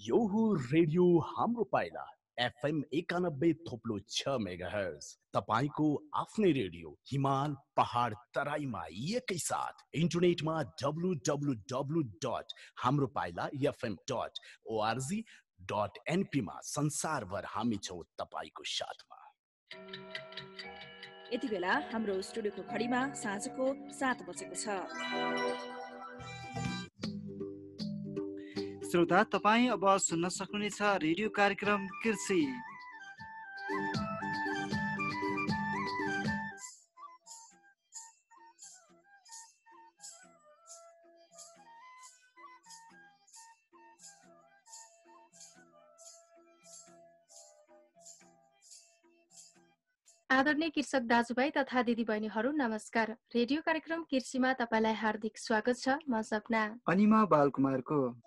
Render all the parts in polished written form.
यो हो रेडियो हाम्रो पाइला एफएम 91.6 मेगाहर्ज तपाईको आफ्नै रेडियो हिमाल पहाड तराईमा एकैसाथ इन्टरनेटमा www.hamropailaFM.org.np मा संसारभर हामी छौं तपाईको साथमा। यति बेला हाम्रो स्टुडियोको घडीमा साँझको 7 बजेको छ। श्रोता, तपाईँ अब सुन्न सक्नुहुनेछ रेडियो कार्यक्रम कृषि। आदरणीय कृषक दाजुभाइ तथा दिदीबहिनीहरू नमस्कार। रेडियो कार्यक्रम कृषिमा तपाईलाई हार्दिक स्वागत छ। म सपना अनि म बालकुमारको।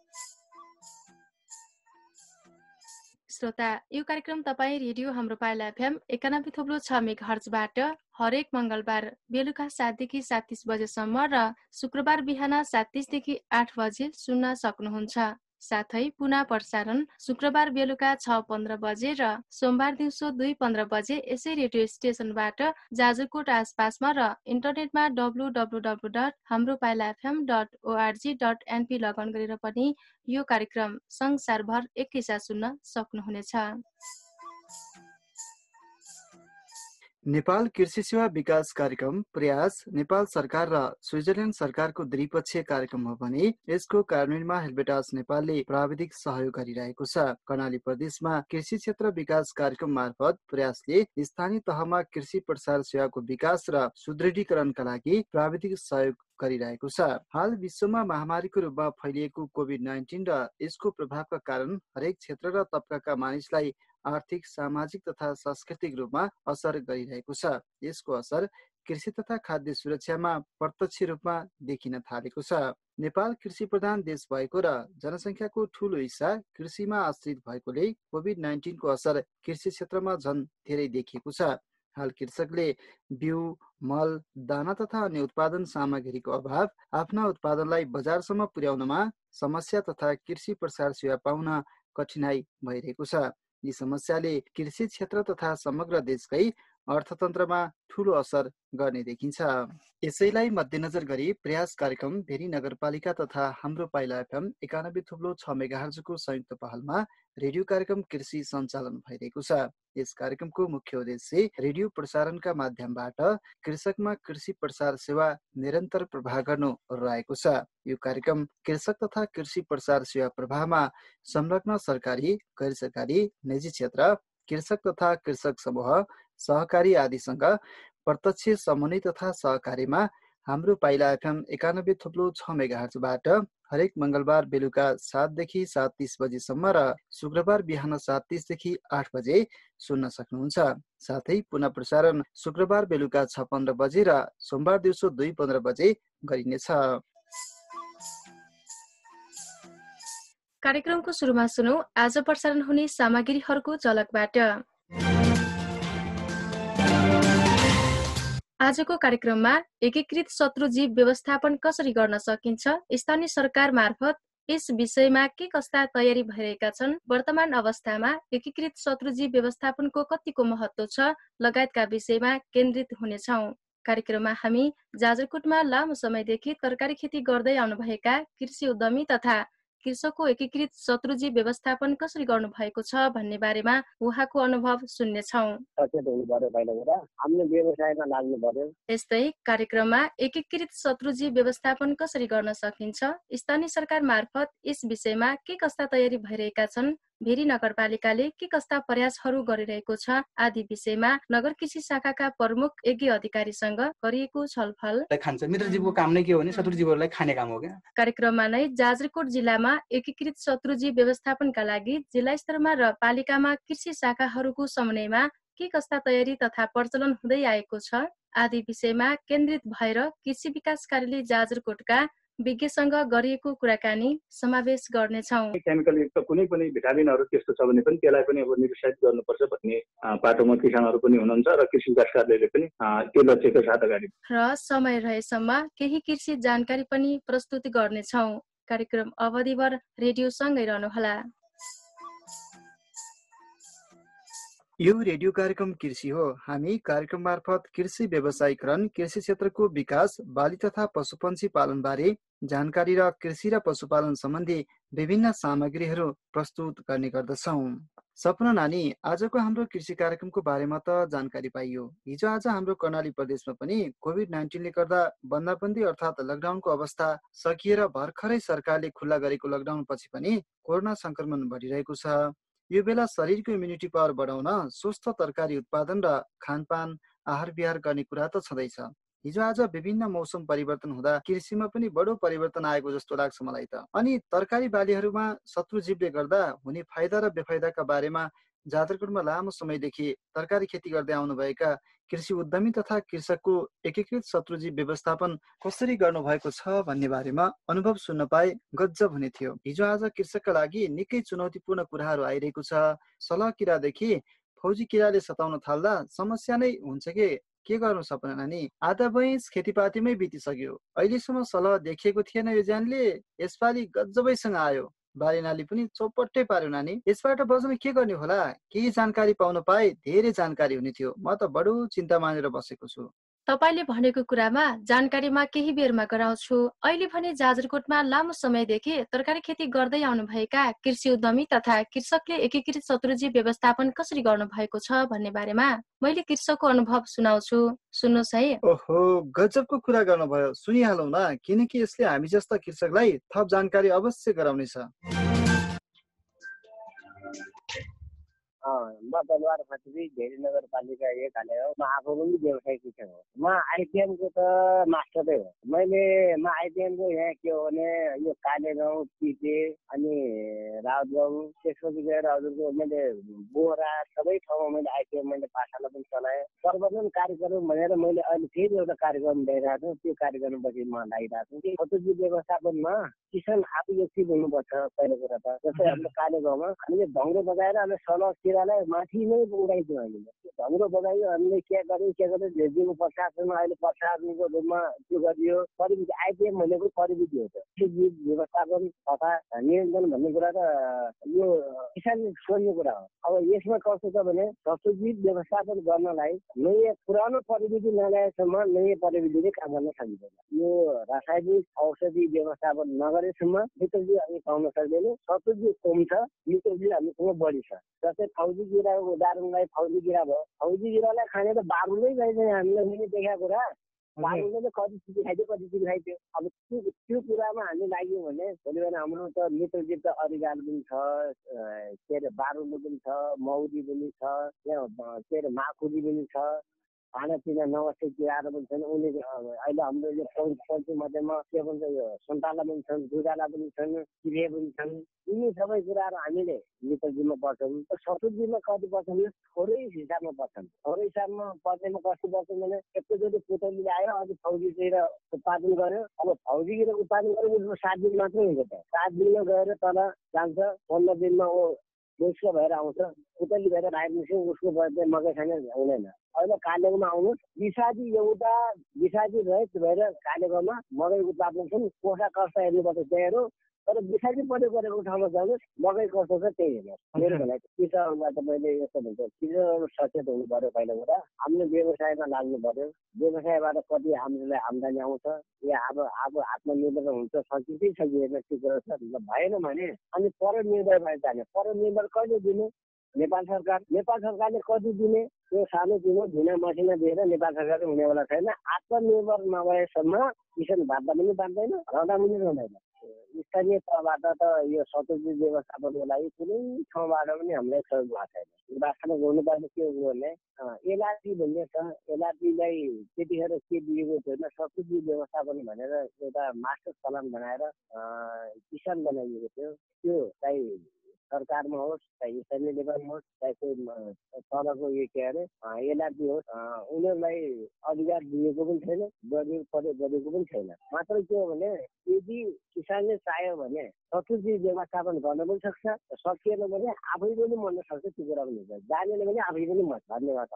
श्रोता, यो कार्यक्रम तपाईँ रेडियो हाम्रो पाइला एफएम 91.6 मेगाहर्जबाट हरेक मंगलबार बेलुका 7 देखि 7:30 बजेसम्म र शुक्रबार बिहान 7:30 देखि 8 बजे सुन्न सक्नुहुन्छ। साथै पुनः प्रसारण शुक्रबार बेलुका 6:15 बजे र सोमबार दिउँसो 2:15 बजे यसै रेडियो स्टेशनबाट जाजरकोट आसपासमा र इन्टरनेटमा www.hamropailaFM.org.np लगन गरेर पनि यो कार्यक्रम संसारभर एकैसाथ सुन्न सक्नुहुनेछ। नेपाल कृषि सेवा विकास कार्यक्रम प्रयास नेपाल सरकार र स्विजरल्यान्ड सरकारको द्विपक्षीय कार्यक्रम हो भने यसको कार्यान्वयनमा हेल्पेटास नेपालले प्राविधिक सहयोग गरिरहेको छ। कर्णाली प्रदेशमा कृषि क्षेत्र विकास कार्यक्रम मार्फत प्रयासले स्थानीय तहमा कृषि प्रसार सेवाको विकास र सुदृढीकरणका लागि प्राविधिक सहयोग गरिरहेको छ। हाल विश्वमा महामारीको रूपमा फैलिएको कोभिड-19 र यसको प्रभावका कारण हरेक क्षेत्र र तबकाका मानिसलाई आर्थिक, सामाजिक तथा सांस्कृतिक रूपमा असर गरिरहेको छ। यसको असर कृषि तथा खाद्य सुरक्षामा प्रत्यक्ष रूपमा देखिन थालेको छ। नेपाल कृषि प्रधान देश भएको र जनसङ्ख्याको ठूलो हिस्सा कृषिमा आश्रित भएकोले कोभिड-19 को असर कृषि क्षेत्रमा झन धेरै देखिएको छ। हाल कृषकले बिउ, मल, दाना तथा अन्य उत्पादन सामग्रीको अभाव, आफ्ना उत्पादनलाई बजारसम्म पुर्याउनमा समस्या तथा कृषि प्रसार सेवा पाउन कठिनाई भइरहेको छ। यी समस्याले कृषि क्षेत्र तथा समग्र देशकै अर्थतन्त्रमा ठूलो असर गर्ने देखिन्छ। यसैलाई मध्यनजर गरी प्रयास कार्यक्रम भेरी नगरपालिका तथा हाम्रो पाइला एफएम 91.6 मेगाहर्जको संयुक्त पहलमा रेडियो कार्यक्रम कृषि सञ्चालन भइरहेको छ। यस कार्यक्रमको मुख्य उद्देश्य रेडियो प्रसारणका माध्यमबाट कृषकमा कृषि प्रसार सेवा निरन्तर प्रवाह गर्नु रहेको छ। यो कार्यक्रम कृषक तथा कृषि प्रसार सेवा प्रवाहमा संलग्न सरकारी, गैर सरकारी, निजी क्षेत्र, कृषक तथा कृषक समूह, सहकारी आदिसँग प्रत्यक्ष समन्वय तथा सहकारीमा हाम्रो पाइला एफएम 91.6 मेगाहर्जबाट हरेक मंगलबार बेलुका 7 देखि 7:30 बजेसम्म र शुक्रबार बिहान 7:30 देखि 8 बजे सुन्न सक्नुहुन्छ। साथै पुनः प्रसारण शुक्रबार बेलुका 6:15 बजे र सोमबार दिउँसो 2:15 बजे गरिनेछ। कार्यक्रमको सुरुमा सुनौ आज प्रसारण हुने सामग्रीहरूको झलकबाट। आजको कार्यक्रममा एकीकृत शत्रुजीव व्यवस्थापन कसरी गर्न सकिन्छ, स्थानीय सरकार मार्फत यस विषयमा के कस्ता तयारी भइरहेका छन्, वर्तमान अवस्थामा एकीकृत शत्रुजीव व्यवस्थापनको कतिको महत्त्व छ लगायतका विषयमा केन्द्रित हुनेछौँ। कार्यक्रममा हामी जाजरकोटमा लामो समयदेखि तरकारी खेती गर्दै आउनुभएका कृषि उद्यमी तथा कृषकको एकीकृत शत्रुजीव व्यवस्थापन कसरी गर्नु भएको छ भन्ने बारेमा उहाँको अनुभव सुन्नेछौँ। यस्तै कार्यक्रममा एकीकृत शत्रुजीव व्यवस्थापन कसरी गर्न सकिन्छ, स्थानीय सरकार मार्फत यस विषयमा के कस्ता तयारी भइरहेका छन्, भेरी नगरपालिकाले के कस्ता प्रयासहरू गरिरहेको छ आदि विषयमा नगर कृषि शाखाका प्रमुख यज्ञ अधिकारीसँग गरिएको छलफल। खान्छ मित्रजीवको काम नै के हो भने शत्रुजीवहरूलाई खाने काम हो क्या। कार्यक्रममा नै जाजरकोट जिल्लामा एकीकृत शत्रुजीव व्यवस्थापनका लागि जिल्ला स्तरमा र पालिकामा कृषि शाखाहरूको समन्वयमा के कस्ता तयारी तथा प्रचलन हुँदै आएको छ आदि विषयमा केन्द्रित भएर कृषि विकास कार्यालय जाजरकोटका विज्ञसँग गरिएको कुराकानी समावेश गर्नेछौँ। केमिकल युक्त कुनै पनि भिटामिनहरू त्यस्तो छ भने पनि त्यसलाई पनि अब निरुत्साहित गर्नुपर्छ भन्ने पाटोमा किसानहरू पनि हुनुहुन्छ र कृषि विकास कार्यालयले पनि त्यो लक्ष्यको साथ अगाडि र समय रहेसम्म केही कृषि जानकारी पनि प्रस्तुत गर्नेछौँ। कार्यक्रम अवधिभर रेडियोसँगै रहनुहोला। यो रेडियो कार्यक्रम कृषि हो। हामी कार्यक्रम मार्फत कृषि व्यवसायीकरण, कृषि क्षेत्रको विकास, बाली तथा पशुपन्छी पालन बारे जानकारी र कृषि र पशुपालन सम्बन्धी विभिन्न सामग्रीहरू प्रस्तुत गर्ने गर्दछौँ। सपना नानी, आजको हाम्रो कृषि कार्यक्रमको बारेमा त जानकारी पाइयो। हिजो आज हाम्रो कर्णाली प्रदेशमा पनि कोभिड-19ले गर्दा बन्दाबन्दी अर्थात् लकडाउनको अवस्था सकिएर भर्खरै सरकारले खुल्ला गरेको लकडाउन पछि पनि कोरोना संक्रमण बढिरहेको छ। यो बेला शरीरको इम्युनिटी पावर बढाउन स्वस्थ तरकारी उत्पादन र खानपान, आहार विहार गर्ने कुरा त छँदैछ। हिजो आज विभिन्न मौसम परिवर्तन हुँदा कृषिमा पनि बडो परिवर्तन आएको जस्तो लाग्छ मलाई त। अनि तरकारी बालीहरूमा शत्रु जीवले गर्दा हुने फाइदा र बेफाइदाका बारेमा जाजरकोटमा लामो समयदेखि तरकारी खेती गर्दै आउनुभएका कृषि उद्यमी तथा कृषकको एकीकृत शत्रुजीव व्यवस्थापन कसरी गर्नुभएको छ भन्ने बारेमा अनुभव सुन्न पाए गजब हुने थियो। हिजो आज कृषकका लागि निकै चुनौतीपूर्ण कुराहरू आइरहेको छ। सलह किरादेखि फौजी किराले सताउन थाल्दा समस्या नै हुन्छ के गर्नु सपना नानी? आधा बैंस खेतीपातीमै बितिसक्यो। अहिलेसम्म सलह देखिएको थिएन यो ज्यानले, यसपालि गजबैसँग आयो। बाली नाली पनि चौपट्टै पार्यो नानी। यसबाट बच्न के गर्ने होला? केही जानकारी पाउन पाए धेरै जानकारी हुने थियो। म त बडो चिन्ता मानेर बसेको छु। तपाईँले भनेको कुरामा जानकारीमा केही बेरमा गराउँछु। अहिले भने जाजरकोटमा लामो समयदेखि तरकारी खेती गर्दै आउनुभएका कृषि उद्यमी तथा कृषकले एकीकृत शत्रुजीव व्यवस्थापन कसरी गर्नु भएको छ भन्ने बारेमा मैले कृषकको अनुभव सुनाउँछु। सुन्नुहोस् है। ओहो, गजबको कुरा गर्नुभयो। सुनिहालौँ न, किनकि यसले हामी जस्ता कृषकलाई थप जानकारी अवश्य गराउनेछ। म दलवार खत्री धेरै नगरपालिका एक हाले हो। म आफू पनि व्यवसाय कृषक हो। म आइपिएमको त मास्टरै हो। म आइपिएमको यहाँ के हो भने यो काले गाउँ, टिटे अनि राउतगाउँ, त्यसपछि गएर हजुरको मैले बोरा सबै ठाउँमा मैले आइपिएम पाठशाला पनि चलाएँ। प्रवर्धन कार्यक्रम भनेर मैले अहिले फेरि एउटा कार्यक्रम ल्याइरहेको छु। त्यो कार्यक्रमपछि म लागिरहेको छु। शत्रुजीव व्यवस्थापनमा किसान आफू एक्टिभ हुनुपर्छ। पहिलो कुरा त जस्तै हाम्रो काले गाउँमा हामीले ढङ्ग्रो बजाएर हामीले सलह किरालाई माथि नै उडाइदियो। हामीले ढङ्ग्रो बजायो, हामीले के गर्यो भेजिदिनु प्रशासनमा। अहिले प्रशासनको रूपमा त्यो गरियो। परिविधि आइपिएम भनेको परिविधि हो। जीव व्यवस्थापन तथा नियन्त्रण भन्ने कुरा त यो किसानले सोध्ने कुरा हो। अब यसमा कस्तो छ भने शत्रुजीव व्यवस्थापन गर्नलाई नयाँ पुरानो परिविधि नल्याएसम्म नयाँ परिविधिले काम गर्न सकिँदैन। यो रासायनिक औषधि व्यवस्थापन नगरेसम्म मित्रजीव हामी पाउन सक्दैन। शत्रुजीव कम छ, मित्रजीव हामीसँग बढी छ। जस्तै फौजी किराको उदाहरणलाई फौजी किरा भयो। फौजी किरालाई खाने त बारुलै गइदियो। हामीलाई पनि देखाएको कुरा बारुले त कति चिज खाइदियो, कति चिज खाइदियो। अब त्यो कुरामा हामी लाग्यौँ भने भोलि बिहान हाम्रो त मित्रजीव त अरिगाल पनि छ, के अरे बारुलो पनि छ, मौरी पनि छ, यहाँ के अरे माखुरी पनि छ, खानापिना नवस्थित किराहरू पनि छन्। उनी अहिले हाम्रो यो पौडी मध्येमा के भन्छ यो सुन्तला पनि छन्, दुधाला पनि छन्, किरे पनि छन्। यिनी सबै कुराहरू हामीले मित्रजीवमा पर्छौँ। शत्रुजीवमा कति पर्छ भने थोरै हिसाबमा पर्छन्। थोरै हिसाबमा पर्नेमा कस्तो पर्छ भने एकैचोटि पुतलीले आयो, अझ फौजीतिर उत्पादन गर्यो। अब फौजीतिर उत्पादन गर्यो उसको 7 दिन मात्रै हुन्छ। त 7 दिनमा गएर तल जान्छ, 15 दिनमा मुस्क भएर आउँछ। पुतली भएर आएपछि उसको मकै खाने हुँदैन। अहिले कालेगाउँमा आउनुहोस्, विषादी रहित भएर कालेगाउँमा मकै उत्पादन छन्। कोसा कस्ता हेर्नुपर्छ त्यही हेरौँ। तर विषादी प्रयोग गरेको ठाउँमा जानुहोस्, मकै कस्तो छ त्यही हेर्नुहोस्। मेरो भनाइ किसानहरूलाई त मैले यस्तो भन्छ, किसानहरू सचेत हुनु पर्यो। पहिलो कुरा हामीले व्यवसायमा लाग्नु पर्यो। व्यवसायबाट कति हामीलाई आम्दानी आउँछ या अब आत्मनिर्भर हुन्छ सकिँदैन त्यो कुरा छ। भएन भने अनि परनिर्भर भएर जाने। परनिर्भर कहिले दिने? नेपाल सरकारले कति दिने? त्यो सानोतिनो धिना मसिना दिएर नेपाल सरकारले हुनेवाला छैन। आत्मनिर्भर नभएसम्म किसान बाँच्दा पनि बाँच्दैन, रहँदा पनि रहँदैन। स्थानीय तहबाट त यो शत्रुजीव व्यवस्थापनको लागि कुनै ठाउँबाट पनि हामीलाई सहयोग भएको छैन। वास्तवमा गर्नुपर्ने के हो भने एलआरटी भन्ने छ। एलआरटीलाई त्यतिखेर के दिएको छैन, शत्रुजीव व्यवस्थापन भनेर एउटा मास्टर प्लान बनाएर किसान बनाइएको थियो। त्यो चाहिँ सरकारमा होस्, चाहे स्थानीय लेभलमा होस्, चाहे तलको यो के अरे एलआरटी होस्, उनीहरूलाई अधिकार दिएको पनि छैन, गरेको पनि छैन। मात्र के हो भने यदि किसानले चाह्यो भने शत्रुजीव व्यवस्थापन गर्न पनि सक्छ, सकिएन भने आफै पनि मर्न सक्छ। त्यो कुरा पनि हुन्छ, जानेन भने आफै पनि मर्छ। धन्यवाद।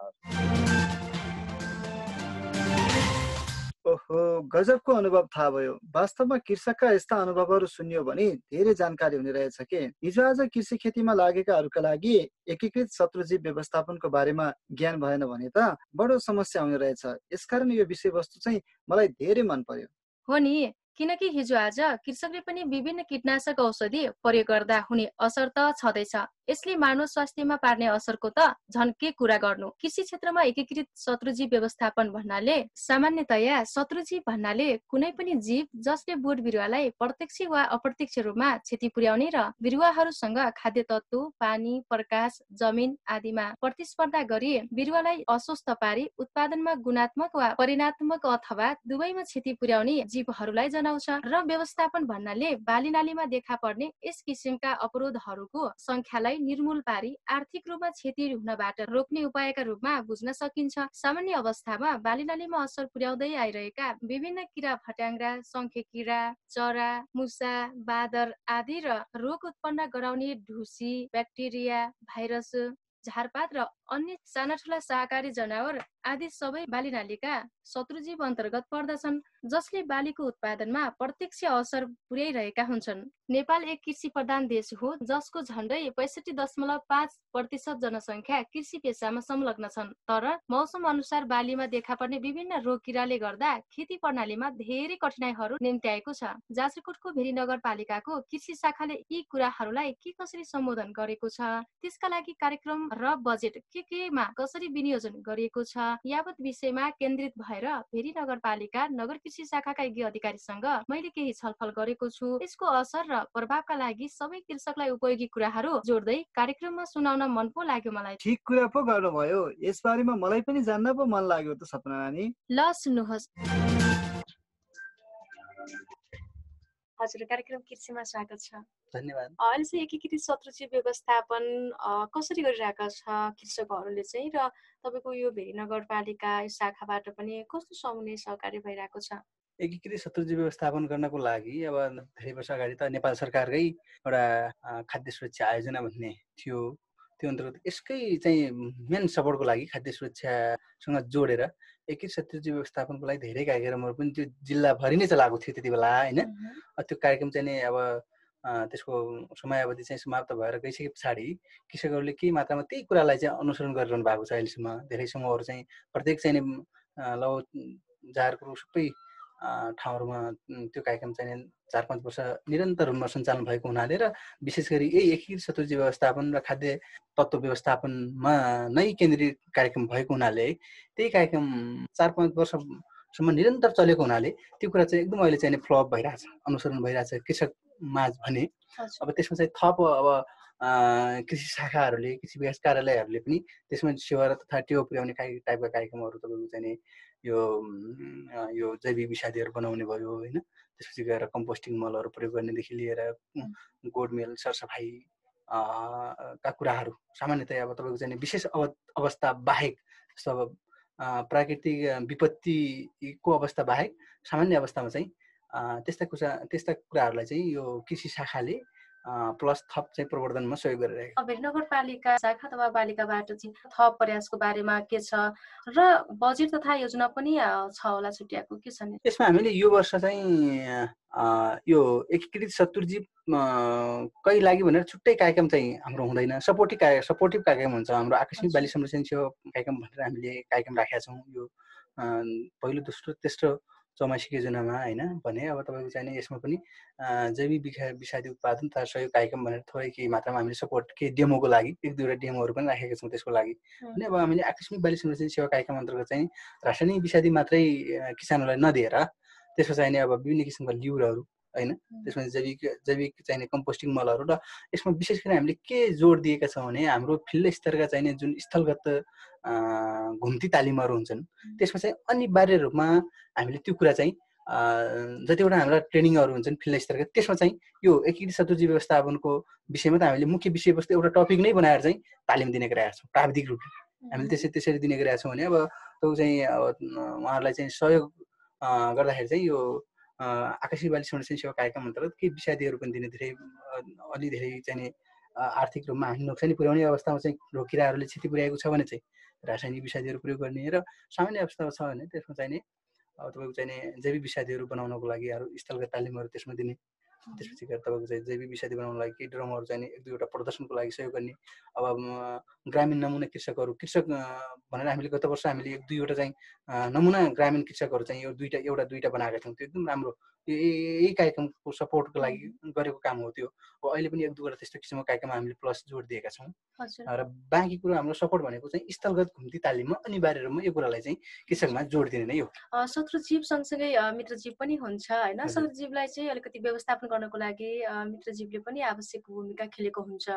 ओहो, गजबको अनुभव थाहा भयो। वास्तवमा कृषकका यस्ता अनुभवहरू सुन्यो भने धेरै जानकारी हुने रहेछ के। हिजो आज कृषि खेतीमा लागेकाहरूका लागि एकीकृत शत्रुजीव व्यवस्थापनको बारेमा ज्ञान भएन भने त बडो समस्या हुने रहेछ। यसकारण यो विषयवस्तु चाहिँ मलाई धेरै मन पर्यो। हो नि, किनकि हिजो आज कृषकले पनि विभिन्न कीटनाशक औषधि प्रयोग गर्दा हुने असर त छँदैछ। यसले मानव स्वास्थ्यमा पार्ने असरको त झन् के कुरा गर्नु। कृषि क्षेत्रमा एकीकृत शत्रुजीव व्यवस्थापन भन्नाले सामान्यतया शत्रुजीव भन्नाले कुनै पनि जीव जसले बोट बिरुवालाई प्रत्यक्ष वा अप्रत्यक्ष रूपमा क्षति पुर्याउने र बिरुवाहरूसँग खाद्य तत्व, पानी, प्रकाश, जमिन आदिमा प्रतिस्पर्धा गरी बिरुवालाई अस्वस्थ पारी उत्पादनमा गुणात्मक वा परिणात्मक अथवा दुवैमा क्षति पुर्याउने जीवहरूलाई जनाउँछ। र व्यवस्थापन भन्नाले बालीनालीमा देखा पर्ने यस किसिमका अवरोधहरूको संख्यालाई निर्मूल पारी आर्थिक रूपमा क्षति हुनबाट रोक्ने उपायका रूपमा बुझ्न सकिन्छ। सामान्य अवस्थामा बालीनालीमा असर पुर्याउँदै आइरहेका विभिन्न किरा फट्याङ्ग्रा, शंखे किरा, चरा, मुसा, बादर आदि र रोग उत्पन्न गराउने ढुसी, ब्याक्टेरिया, भाइरस, झारपात र अन्य साना ठुला शाकाहारी जनावर आदि सबै बालीनालीका शत्रुजीव अन्तर्गत पर्दछन्, जसले बालीको उत्पादनमा प्रत्यक्ष असर पुर्याइरहेका हुन्छन्। नेपाल एक कृषि प्रधान देश हो, जसको झण्डै 65.5% जनसङ्ख्या कृषि पेसामा संलग्न छन्। तर मौसम अनुसार बालीमा देखा पर्ने विभिन्न रोग किराले गर्दा खेती प्रणालीमा धेरै कठिनाइहरू निम्त्याएको छ। जाजरकोटको भेरी नगरपालिकाको कृषि शाखाले यी कुराहरूलाई के कसरी सम्बोधन गरेको छ, त्यसका लागि कार्यक्रम र बजेट केमा कसरी विनियोजन गरिएको छ, यावत विषयमा केन्द्रित भएर भेरी नगरपालिका नगर कृषि शाखाका योग्य अधिकारीसँग मैले केही छलफल गरेको छु। यसको असर र प्रभावका लागि सबै कृषकलाई उपयोगी कुराहरू जोड्दै कार्यक्रममा सुनाउन मन पो लाग्यो मलाई। ठिक कुरा पो गर्नुभयो। यसबारेमा मलाई पनि जान्न पो मन लाग्यो त सपना नानी। ल सुन्नुहोस्। हजुर, कार्यक्रम कृषिमा स्वागत छ। धन्यवाद। अहिले चाहिँ एकीकृत शत्रुजीव व्यवस्थापन कसरी गरिरहेका छ कृषकहरूले चाहिँ, र तपाईँको यो भेरी नगरपालिका शाखाबाट पनि कस्तो समन्वय सहकार्य भइरहेको छ? एकीकृत शत्रुजीव व्यवस्थापन गर्नको लागि अब धेरै वर्ष अगाडि त नेपाल सरकारकै एउटा खाद्य सुरक्षा आयोजना भन्ने थियो। त्यो अन्तर्गत यसकै चाहिँ मेन सपोर्टको लागि खाद्य सुरक्षासँग जोडेर एकीकृत शत्रुजीव व्यवस्थापनको लागि धेरै कार्यक्रमहरू पनि त्यो जिल्लाभरि नै चलाएको थियो त्यति बेला होइन। त्यो कार्यक्रम चाहिँ नि अब त्यसको समयावधि चाहिँ समाप्त भएर गइसके पछाडि कृषकहरूले केही मात्रामा त्यही कुरालाई चाहिँ अनुसरण गरिरहनु भएको छ। अहिलेसम्म धेरै समूहहरू चाहिँ प्रत्येक चाहिँ लौ जारको सबै ठाउँहरूमा त्यो कार्यक्रम चाहिँ 4-5 वर्ष निरन्तर रूपमा सञ्चालन भएको हुनाले र विशेष गरी यही एकीकृत शत्रुजीव व्यवस्थापन र खाद्य तत्त्व व्यवस्थापनमा नै केन्द्रित कार्यक्रम भएको हुनाले त्यही कार्यक्रम 4-5 वर्षसम्म निरन्तर चलेको हुनाले त्यो कुरा चाहिँ एकदम अहिले चाहिँ फ्लप भइरहेछ, अनुसरण भइरहेछ कृषक माझ भने। अब त्यसमा चाहिँ थप अब कृषि शाखाहरूले, कृषि विकास कार्यालयहरूले पनि त्यसमा सेवा तथा टेवा पुर्याउने टाइपका कार्यक्रमहरू तपाईँको चाहिँ यो जैविक विषादीहरू बनाउने भयो होइन। त्यसपछि गएर कम्पोस्टिङ मलहरू प्रयोग गर्नेदेखि लिएर गोडमेल सरसफाइ का कुराहरू सामान्यतया अब तपाईँको चाहिँ विशेष अवस्था बाहेक जस्तो अब प्राकृतिक विपत्तिको अवस्था बाहेक सामान्य अवस्थामा चाहिँ त्यस्ता कुराहरूलाई चाहिँ यो कृषि शाखाले प्लस थप चाहिँ प्रवर्धनमा सहयोग गरिरहेको छ। भेरी नगरपालिका शाखा अथवा पालिकाबाट चाहिँ थप प्रयासको बारेमा के छ र बजेट तथा योजना पनि छ होला छुट्याएको के छ नि? यसमा हामीले यो वर्ष चाहिँ यो एकीकृत शत्रुजीव कै लागि भनेर छुट्टै कार्यक्रम चाहिँ हाम्रो हुँदैन। सपोर्टिभ कार्यक्रम हुन्छ हाम्रो। आकस्मिक बाली संरक्षण सेवा कार्यक्रम भनेर हामीले कार्यक्रम राखेका छौँ। यो पहिलो, दोस्रो, तेस्रो चौमासिक योजनामा होइन भने अब तपाईँको चाहिँ यसमा पनि जैविक विषादी उत्पादन तथा सहयोग कार्यक्रम भनेर थोरै केही मात्रामा हामीले सपोर्ट केही डेमोको लागि 1-2 डेमोहरू पनि राखेका छौँ त्यसको लागि। अनि अब हामीले आकस्मिक बाली संरक्षण सेवा कार्यक्रम अन्तर्गत चाहिँ रासायनिक विषादी मात्रै किसानहरूलाई नदिएर त्यसमा चाहिँ अब विभिन्न किसिमका लिउरहरू होइन, त्यसमा जैविक चाहिने कम्पोस्टिङ मलहरू र यसमा विशेष गरी हामीले के जोड दिएका छौँ भने हाम्रो फिल्ड स्तरका चाहिने जुन स्थलगत घुम्ती तालिमहरू हुन्छन् त्यसमा चाहिँ अनिवार्य रूपमा हामीले त्यो कुरा चाहिँ जतिवटा हाम्रा ट्रेनिङहरू हुन्छन् फिल्ड स्तरका त्यसमा चाहिँ यो एकीकृत शत्रुजीव व्यवस्थापनको विषयमा त हामीले मुख्य विषयवस्तु एउटा टपिक नै बनाएर चाहिँ तालिम दिने गरेका छौँ। प्राविधिक रूपले हामीले त्यसरी दिने गरेका छौँ भने अब त्यो चाहिँ उहाँहरूलाई चाहिँ सहयोग गर्दाखेरि चाहिँ यो आकस्मिक बाली संरक्षण सेवा कार्यक्रम अन्तर्गत केही विषादीहरू पनि दिने अलि धेरै चाहिँ आर्थिक रूपमा हामी नोक्सानी पुर्याउने अवस्थामा चाहिँ रोकिराहरूले क्षति पुर्याएको छ भने चाहिँ रासायनिक विषादीहरू प्रयोग गर्ने र सामान्य अवस्थामा छ भने त्यसमा चाहिँ तपाईँको चाहिँ जैविक विषादीहरू बनाउनको लागि स्थलगत तालिमहरू त्यसमा दिने, त्यसपछि गएर तपाईँको चाहिँ जैविक विषादी बनाउनको लागि केही ड्रमहरू चाहिँ 1-2वटा प्रदर्शनको लागि सहयोग गर्ने। अब ग्रामीण नमुना कृषक भनेर हामीले गत वर्ष हामीले 1-2वटा चाहिँ नमुना ग्रामीण कृषकहरू चाहिँ एउटा दुईटा बनाएका थियौँ। त्यो एकदम राम्रो, यही कार्यक्रमको सपोर्टको लागि गरेको काम हो त्यो। अब अहिले पनि 1-2वटा त्यस्तो किसिमको कार्यक्रम हामीले प्लस जोड दिएका छौँ। र बाँकी कुरो हाम्रो सपोर्ट भनेको चाहिँ स्थलगत घुम्ती तालिममा अनिवार्य रूपमा यो कुरालाई चाहिँ कृषकमा जोड दिने नै हो। शत्रुजीव सँगसँगै मित्रजीव पनि हुन्छ होइन। शत्रुजीवलाई चाहिँ अलिकति व्यवस्थापन गर्नको लागि मित्रजीवले पनि आवश्यक भूमिका खेलेको हुन्छ।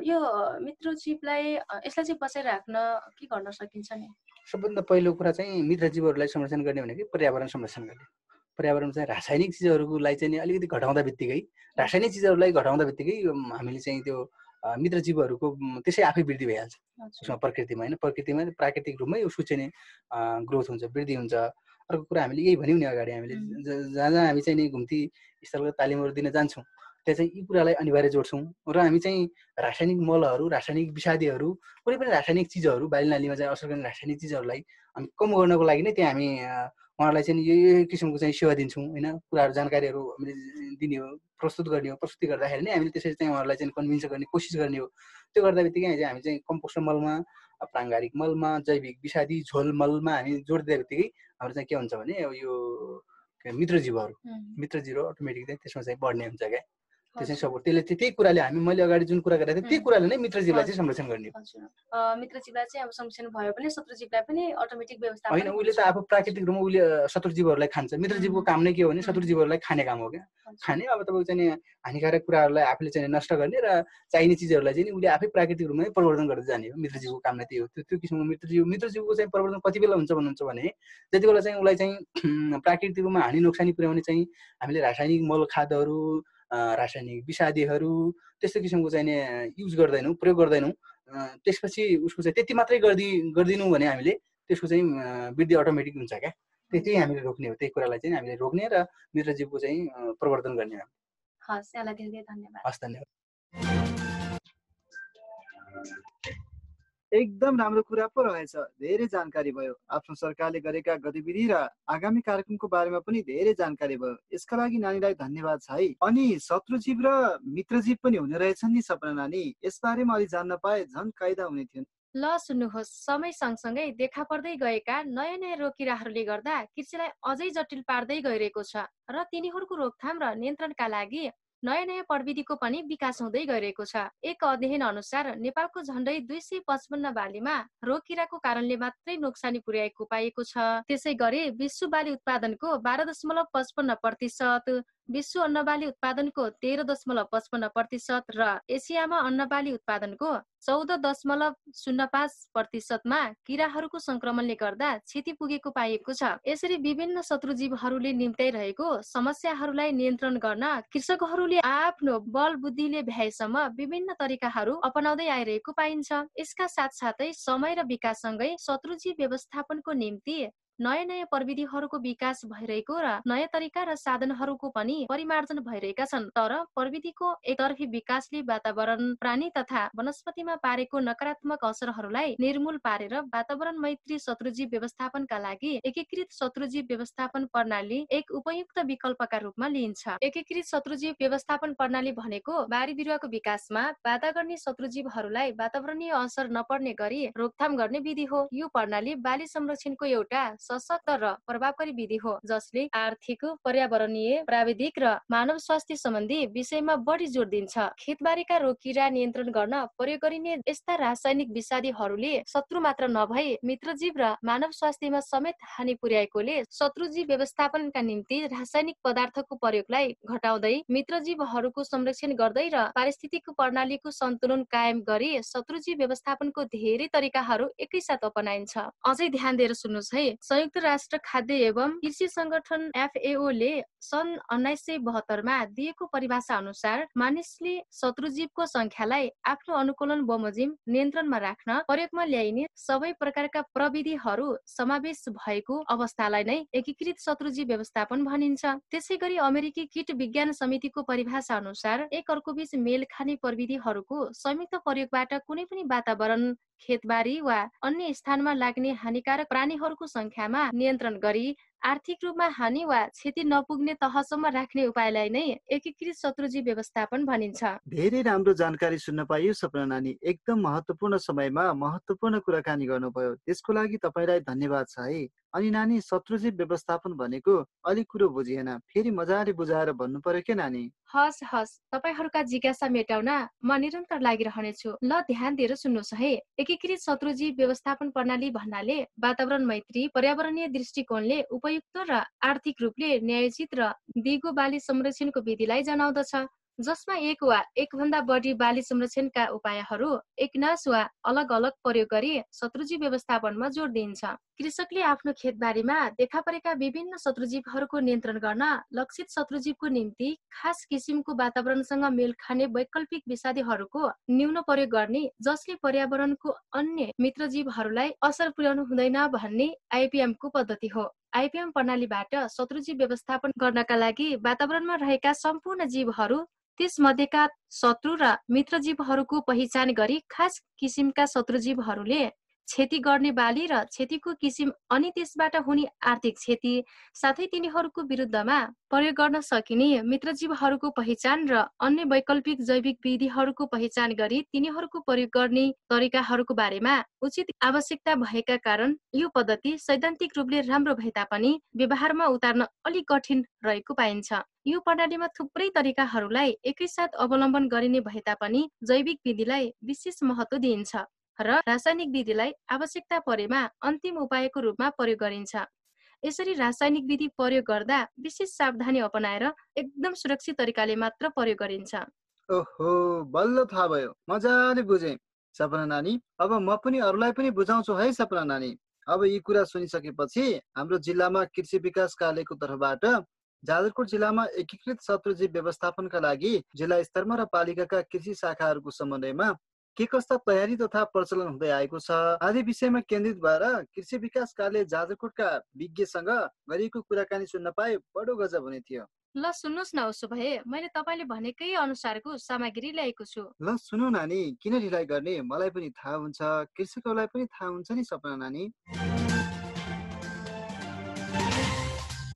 यो मित्रजीवलाई यसलाई चाहिँ बचाइराख्न के गर्न सकिन्छ नि? सबभन्दा पहिलो कुरा चाहिँ मित्रजीवहरूलाई संरक्षण गर्ने भनेको पर्यावरण संरक्षण गर्ने। पर्यावरण चाहिँ रासायनिक चिजहरूलाई चाहिँ अलिकति घटाउँदा बित्तिकै हामीले चाहिँ त्यो मित्रजीवहरूको त्यसै आफै वृद्धि भइहाल्छ उसमा, प्रकृतिमा होइन, प्रकृतिमा प्राकृतिक रूपमै उसको चाहिँ ग्रोथ हुन्छ, वृद्धि हुन्छ। अर्को कुरा हामीले यही भन्यौँ नि अगाडि, हामीले जहाँ जहाँ हामी चाहिँ नि घुम्ती स्थलगत तालिमहरू दिन जान्छौँ त्यहाँ चाहिँ यी कुरालाई अनिवार्य जोड्छौँ। र हामी चाहिँ रासायनिक मलहरू, रासायनिक विषादीहरू, कुनै पनि रासायनिक चिजहरू बाली नालीमा चाहिँ असर गर्ने रासायनिक चिजहरूलाई हामी कम गर्नको लागि नै त्यहाँ हामी उहाँहरूलाई चाहिँ यो किसिमको चाहिँ सेवा दिन्छौँ होइन। कुराहरू जानकारीहरू हामीले दिने हो, प्रस्तुत गर्ने हो। प्रस्तुति गर्दाखेरि नै हामीले त्यसरी चाहिँ उहाँहरूलाई चाहिँ कन्भिन्स गर्ने कोसिस गर्ने हो। त्यो गर्दा बित्तिकै हामी चाहिँ कम्पोस्ट मलमा, प्राङ्गारिक मलमा, जैविक विषादी झोल मलमा हामी जोड दिँदा बित्तिकै हाम्रो चाहिँ के हुन्छ भने यो मित्रजीवहरू अटोमेटिक चाहिँ त्यसमा चाहिँ बढ्ने हुन्छ क्या। त्यो चाहिँ सपोर्ट, त्यसले त्यही कुराले मैले अगाडि जुन कुरा गरेको थिएँ त्यही कुराले नै मित्रजीवलाई चाहिँ संरक्षण गर्ने हो। मित्रजीवलाई चाहिँ अब संरक्षण भयो भने शत्रुजीवलाई पनि अटोमेटिक व्यवस्था होइन। उसले त आफू प्राकृतिक रूपमा उसले शत्रुजीवहरूलाई खान्छ। मित्रजीवको काम नै के हो भने शत्रुजीवहरूलाई खाने काम हो क्या। खाने अब तपाईँको चाहिँ हानिकारक कुराहरूलाई आफूले चाहिँ नष्ट गर्ने र चाहिने चिजहरूलाई चाहिँ उसले आफै प्राकृतिक रूपमै परिवर्तन गर्दै जाने हो। मित्रजीवको काम नै त्यही हो। त्यो किसिमको मित्रजीवको चाहिँ परिवर्तन कति बेला हुन्छ भन्नुहुन्छ भने जति बेला चाहिँ उसलाई चाहिँ प्राकृतिक रूपमा हानि नोक्सानी पुर्याउने चाहिँ हामीले रासायनिक मल खादहरू, रासायनिक विषादीहरू त्यस्तो किसिमको चाहिँ युज गर्दैनौँ, प्रयोग गर्दैनौँ। त्यसपछि उसको चाहिँ त्यति मात्रै गरिदिनु भने हामीले त्यसको चाहिँ वृद्धि अटोमेटिक हुन्छ क्या। त्यही हामीले रोक्ने हो। त्यही कुरालाई चाहिँ हामीले रोक्ने र मित्रजीवको चाहिँ प्रवर्धन गर्ने हो। हस्, यहाँलाई धेरै धेरै धन्यवाद। हस्, धन्यवाद। एकदम राम्रो कुरा पो रहेछ, धेरै जानकारी भयो। आफ्नो सरकारले गरेका गतिविधि र आगामी कार्यक्रमको बारेमा पनि धेरै जानकारी भयो। यसका लागि नानीलाई धन्यवाद छ है। अनि शत्रुजीव र मित्रजीव पनि हुने रहेछन् नि सपना नानी, यसबारेमा अलि जान्न पाए झन् कायदा हुने थियो। ल सुन्नुहोस्, समय सँगसँगै देखा पर्दै गएका नयाँ नयाँ रोगकिराहरूले गर्दा कृषिलाई अझै जटिल पार्दै गइरहेको छ र तिनीहरूको रोकथाम र नियन्त्रणका लागि नयाँ नयाँ प्रविधिको पनि विकास हुँदै गइरहेको छ। एक अध्ययन अनुसार नेपालको झण्डै 255 बालीमा रोगकिराको कारणले मात्रै नोक्सानी पुर्याएको पाइएको छ। त्यसै गरी विश्व बाली उत्पादनको 12.55%, विश्व अन्नबाली उत्पादनको 13.55% र एसियामा अन्नबाली उत्पादनको 14.05%मा किराहरूको संक्रमणले गर्दा क्षति पुगेको पाइएको छ। यसरी विभिन्न शत्रुजीवहरूले निम्त्याइरहेको समस्याहरूलाई नियन्त्रण गर्न कृषकहरूले आफ्नो बल बुद्धिले भ्याएसम्म विभिन्न तरिकाहरू अपनाउँदै आइरहेको पाइन्छ। यसका साथसाथै समय र विकाससँगै शत्रुजीव व्यवस्थापनको निम्ति नयाँ नयाँ प्रविधिहरूको विकास भइरहेको र नयाँ तरिका र साधनहरूको पनि परिमार्जन भइरहेका छन्। तर प्रविधिको एकतर्फी विकासले वातावरण, प्राणी तथा वनस्पतिमा पारेको नकारात्मक असरहरूलाई निर्मूल पारेर वातावरण मैत्री शत्रुजीव व्यवस्थापनका लागि एकीकृत शत्रुजीव व्यवस्थापन प्रणाली एक उपयुक्त विकल्पका रूपमा लिइन्छ। एकीकृत शत्रुजीव व्यवस्थापन प्रणाली भनेको बारी बिरुवाको विकासमा बाधा गर्ने शत्रुजीवहरूलाई वातावरणीय असर नपर्ने गरी रोकथाम गर्ने विधि हो। यो प्रणाली बाली संरक्षणको एउटा सशक्त र प्रभावकारी विधि हो जसले आर्थिक, पर्यावरणीय, प्राविधिक र मानव स्वास्थ्य सम्बन्धी विषयमा बढी जोड दिन्छ। खेतबारीका रोगकीरा नियन्त्रण गर्न प्रयोग गरिने यस्ता रासायनिक विषादीहरूले शत्रु मात्र नभई मित्रजीव र मानव स्वास्थ्यमा समेत हानि पुर्याएकोले शत्रुजीव व्यवस्थापनका निम्ति रासायनिक पदार्थको प्रयोगलाई घटाउँदै मित्रजीवहरूको संरक्षण गर्दै र पारिस्थितिक प्रणालीको सन्तुलन कायम गरी शत्रुजीव व्यवस्थापनको धेरै तरिकाहरू एकैसाथ अपनाइन्छ। अझै ध्यान दिएर सुन्नुहोस् है। संयुक्त राष्ट्र खाद्य एवं कृषि संगठन FAO ले सन् 1972 मा दिएको परिभाषा अनुसार मानिसले शत्रुजीवको संख्यालाई आफ्नो अनुकूलन बमोजिम नियन्त्रणमा राख्न प्रयोगमा ल्याइने सबै प्रकारका प्रविधिहरू समावेश भएको अवस्थालाई नै एकीकृत शत्रुजीव व्यवस्थापन भनिन्छ। त्यसै गरी अमेरिकी कीट विज्ञान समितिको परिभाषा अनुसार एक अर्कोबीच मेल खाने प्रविधिहरूको संयुक्त प्रयोगबाट कुनै पनि वातावरण, खेतबारी वा अन्य स्थानमा लाग्ने हानिकारक प्राणीहरूको संख्यामा नियन्त्रण गरी आर्थिक रूपमा हानि वा क्षति नपुग्ने तहसम्म राख्ने उपायलाई नै एकीकृत शत्रुजीव व्यवस्थापन भनिन्छ। धेरै राम्रो जानकारी सुन्न पाइयो सपना नानी। एकदम महत्त्वपूर्ण समयमा महत्त्वपूर्ण कुराकानी गर्नुभयो, त्यसको लागि तपाईँलाई धन्यवाद छ है। अनि नानी, शत्रुजीव व्यवस्थापन भनेको अलिक कुरो बुझिएन, फेरि मजाले बुझाएर भन्नु पर्यो के नानी? हस् हस्, तपाईँहरूका जिज्ञासा मेटाउन म निरन्तर लागिरहनेछु। ल ध्यान दिएर सुन्नुहोस् है। एकीकृत शत्रुजीव व्यवस्थापन प्रणाली भन्नाले वातावरण मैत्री पर्यावरणीय दृष्टिकोणले उपयुक्त र आर्थिक रूपले न्यायोचित र दिगो बाली संरक्षणको विधिलाई जनाउँदछ, जसमा एक वा एकभन्दा बढी बाली संरक्षणका उपायहरू एकनास वा अलग अलग प्रयोग गरी शत्रुजीव व्यवस्थापनमा जोड दिइन्छ। कृषकले आफ्नो खेतबारीमा देखा परेका विभिन्न शत्रुजीवहरूको नियन्त्रण गर्न लक्षित शत्रुजीवको निम्ति खास किसिमको वातावरणसँग मेल खाने वैकल्पिक विषादीहरूको न्यून प्रयोग गर्ने, जसले पर्यावरणको अन्य मित्रजीवहरूलाई असर पुर्याउनु हुँदैन भन्ने आइपिएमको पद्धति हो। आइपिएम प्रणालीबाट शत्रुजीव व्यवस्थापन गर्नका लागि वातावरणमा रहेका सम्पूर्ण जीवहरू, त्यसमध्येका शत्रु र मित्रजीवहरूको पहिचान गरी खास किसिमका शत्रुजीवहरूले क्षति गर्ने बाली र क्षतिको किसिम अनि त्यसबाट हुने आर्थिक क्षति साथै तिनीहरूको विरुद्धमा प्रयोग गर्न सकिने मित्रजीवहरूको पहिचान र अन्य वैकल्पिक जैविक विधिहरूको पहिचान गरी तिनीहरूको प्रयोग गर्ने तरिकाहरूको बारेमा उचित आवश्यकता भएका कारण यो पद्धति सैद्धान्तिक रूपले राम्रो भए तापनि व्यवहारमा उतार्न अलिक कठिन रहेको पाइन्छ। यो प्रणालीमा थुप्रै तरिकाहरूलाई एकैसाथ अवलम्बन गरिने भए तापनि जैविक विधिलाई विशेष महत्त्व दिइन्छ र रासायनिक विधिलाई आवश्यकता परेमा अन्तिम उपायको रूपमा प्रयोग गरिन्छ। यसरी रासायनिक विधि प्रयोग गर्दा विशेष सावधानी अपनाएर एकदम सुरक्षित तरिकाले मात्र प्रयोग गरिन्छ। ओहो, बल्ल थाहा भयो, मजाले बुझेँ सपना नानी। अब म पनि अरूलाई पनि बुझाउँछु है सपना नानी। अब यी कुरा सुनिसकेपछि हाम्रो जिल्लामा कृषि विकास कार्यालयको तर्फबाट जाजरकोट जिल्लामा एकीकृत शत्रुजीव व्यवस्थापनका लागि जिल्ला स्तरमा र पालिकाका कृषि शाखाहरूको समन्वयमा के कस्ता तयारी तथा प्रचलन हुँदै आएको छ आदि विषयमा केन्द्रित भएर कृषि विकास कार्यालय जाजरकोटका विज्ञसँग गरिएको कुराकानी सुन्न पाए बडो गजब हुने थियो। ल सुन्नुहोस् न, उसो भए मैले तपाईँले भनेकै अनुसारको सामग्री ल्याएको छु। ल सुनौ नानी, किन ढिलाइ गर्ने, मलाई पनि थाहा हुन्छ, कृषकहरूलाई पनि थाहा हुन्छ नि सपना नानी।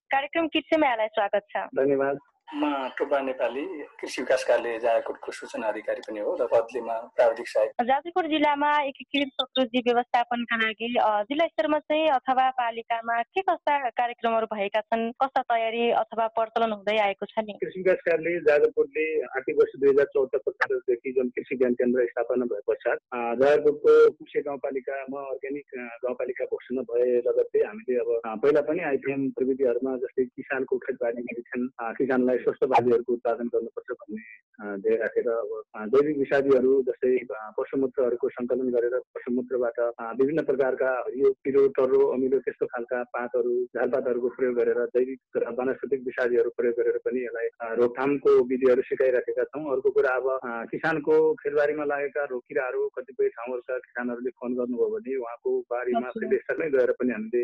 कार्यक्रम कृषि मेलालाई स्वागत छ। धन्यवाद। म टोपा नेपाली कृषि विकास कार्यालय जाजरकोटको सूचना अधिकारी पनि हो र बदलीमा प्राविधिक सहायक। जाजरकोट जिल्लामा एकीकृत शत्रुजीव व्यवस्थापनका लागि जिल्ला स्तरमा चाहिँ अथवा पालिकामा के कस्ता कार्यक्रमहरू भएका छन्, कस्ता तयारी अथवा प्रचलन हुँदै आएको छ नि? कृषि विकास कार्यालय जाजरकोटले आर्थिक वर्ष 2074-75 जुन कृषि ज्ञान केन्द्र स्थापना भए पश्चात जाजरकोटको कुशे गाउँपालिकामा अर्ग्यानिक गाउँपालिका घोषणा भए लगत्तै हामीले अब पहिला पनि आइपिएम प्रविधिहरूमा जस्तै किसानको खेतबारी निरीक्षण, किसानलाई स्वस्थ बालीहरूको उत्पादन गर्नुपर्छ भन्ने ध्येय राखेर अब जैविक विषादीहरू जस्तै पशुमूत्रहरूको सङ्कलन गरेर पशुमूत्रबाट विभिन्न प्रकारका हरियो पिरो टर्रो अमिलो त्यस्तो खालका पातहरू झालपातहरूको प्रयोग गरेर जैविक र वनस्पतिक विषादीहरू प्रयोग गरेर पनि यसलाई रोकथामको विधिहरू सिकाइराखेका छौँ। अर्को कुरा, अब किसानको खेतबारीमा लागेका रोग किराहरू कतिपय ठाउँहरूका किसानहरूले फोन गर्नुभयो भने उहाँको बारीमा फिल्डस्थलमै गएर पनि हामीले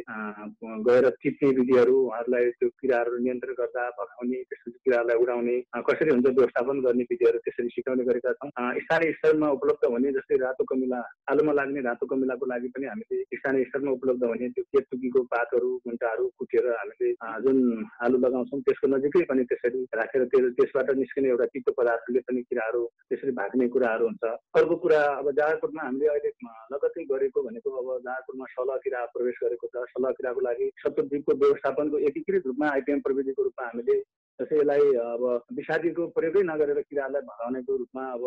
गएर टिप्ने विधिहरू, उहाँहरूलाई त्यो किराहरू नियन्त्रण गर्दा भगाउने, त्यसपछि किराहरूलाई उडाउने कसरी हुन्छ व्यवस्थापन गर्ने विधिहरू त्यसरी सिकाउने गरेका छौँ। स्थानीय स्तरमा उपलब्ध हुने जस्तै रातो कमिला, आलुमा लाग्ने रातो कमिलाको लागि पनि हामीले स्थानीय स्तरमा उपलब्ध हुने त्यो केतुकीको पातहरू मुन्टाहरू कुटेर हामीले जुन आलु लगाउँछौँ त्यसको नजिकै पनि त्यसरी राखेर त्यसबाट निस्किने एउटा तितो पदार्थले पनि किराहरू त्यसरी भाग्ने कुराहरू हुन्छ। अर्को कुरा, अब जाजरकोटमा हामीले अहिले लगत्तै गरेको भनेको अब जाजरकोटमा सलह किरा प्रवेश गरेको छ। सलह किराको लागि शत्रुजीवको व्यवस्थापनको एकीकृत रूपमा आइपिएम प्रविधिको रूपमा हामीले जस्तै यसलाई अब विषादीको प्रयोगै नगरेर किरालाई भगाउनेको रूपमा अब